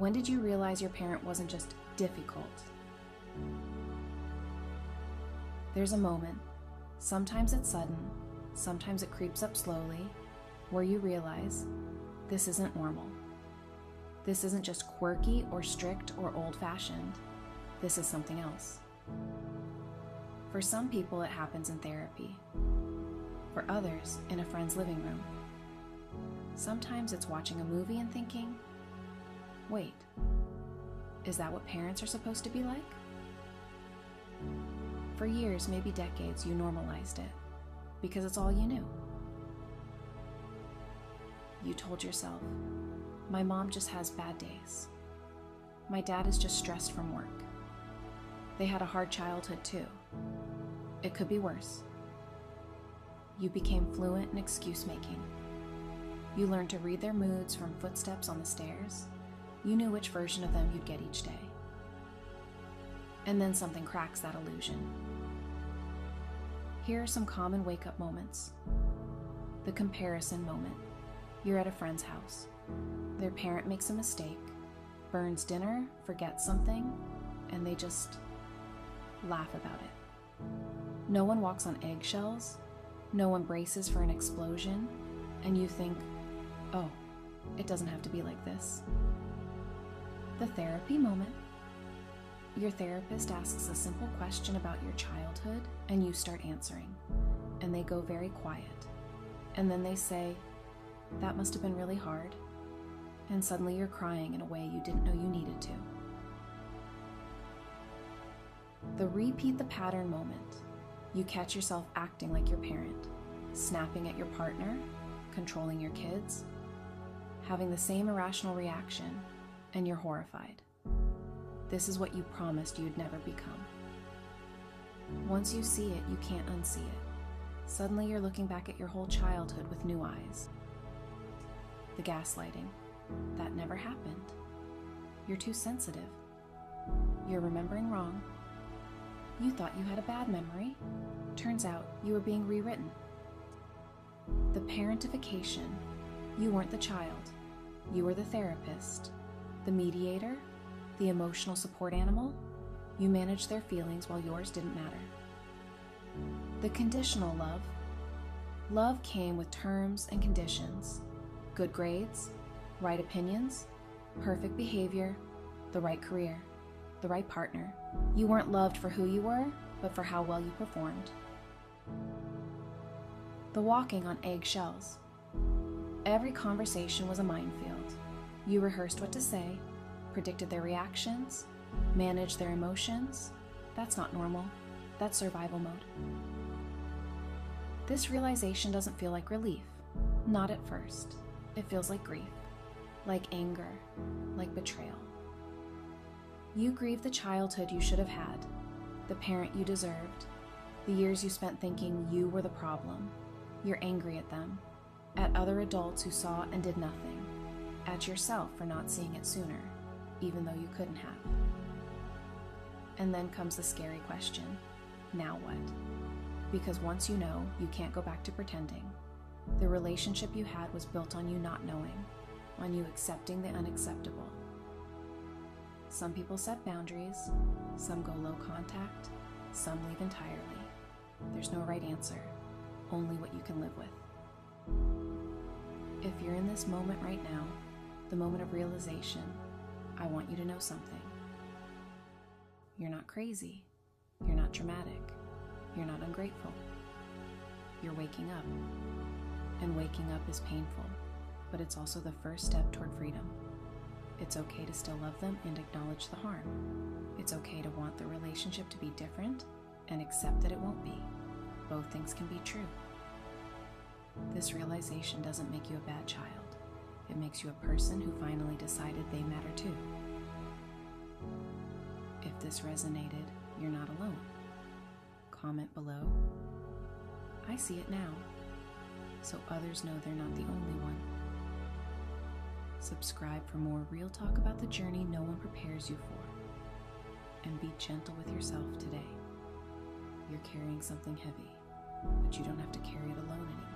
When did you realize your parent wasn't just difficult? There's a moment, sometimes it's sudden, sometimes it creeps up slowly, where you realize this isn't normal. This isn't just quirky or strict or old-fashioned. This is something else. For some people, it happens in therapy. For others, in a friend's living room. Sometimes it's watching a movie and thinking, wait, is that what parents are supposed to be like? For years, maybe decades, you normalized it because it's all you knew. You told yourself, my mom just has bad days. My dad is just stressed from work. They had a hard childhood too. It could be worse. You became fluent in excuse making. You learned to read their moods from footsteps on the stairs. You knew which version of them you'd get each day. And then something cracks that illusion. Here are some common wake-up moments. The comparison moment. You're at a friend's house. Their parent makes a mistake, burns dinner, forgets something, and they just laugh about it. No one walks on eggshells, no one braces for an explosion, and you think, oh, it doesn't have to be like this. The therapy moment. Your therapist asks a simple question about your childhood, and you start answering, and they go very quiet. And then they say, that must have been really hard, and suddenly you're crying in a way you didn't know you needed to. The repeat the pattern moment. You catch yourself acting like your parent, snapping at your partner, controlling your kids, having the same irrational reaction, and you're horrified. This is what you promised you'd never become. Once you see it, you can't unsee it. Suddenly you're looking back at your whole childhood with new eyes. The gaslighting. That never happened. You're too sensitive. You're remembering wrong. You thought you had a bad memory. Turns out you were being rewritten. The parentification. You weren't the child. You were the therapist, the mediator, the emotional support animal. You managed their feelings while yours didn't matter. The conditional love. Love came with terms and conditions. Good grades, right opinions, perfect behavior, the right career, the right partner. You weren't loved for who you were, but for how well you performed. The walking on eggshells. Every conversation was a minefield. You rehearsed what to say, predicted their reactions, managed their emotions. That's not normal. That's survival mode. This realization doesn't feel like relief. Not at first. It feels like grief, like anger, like betrayal. You grieve the childhood you should have had, the parent you deserved, the years you spent thinking you were the problem. You're angry at them, at other adults who saw and did nothing, at yourself for not seeing it sooner, even though you couldn't have. And then comes the scary question, now what? Because once you know, you can't go back to pretending. The relationship you had was built on you not knowing, on you accepting the unacceptable. Some people set boundaries, some go low contact, some leave entirely. There's no right answer, only what you can live with. If you're in this moment right now, the moment of realization, I want you to know something. You're not crazy. You're not dramatic. You're not ungrateful. You're waking up. And waking up is painful, but it's also the first step toward freedom. It's okay to still love them and acknowledge the harm. It's okay to want the relationship to be different and accept that it won't be. Both things can be true. This realization doesn't make you a bad child. It makes you a person who finally decided they matter too. If this resonated, you're not alone. Comment below. I see it now, so others know they're not the only one. Subscribe for more real talk about the journey no one prepares you for. And be gentle with yourself today. You're carrying something heavy, but you don't have to carry it alone anymore.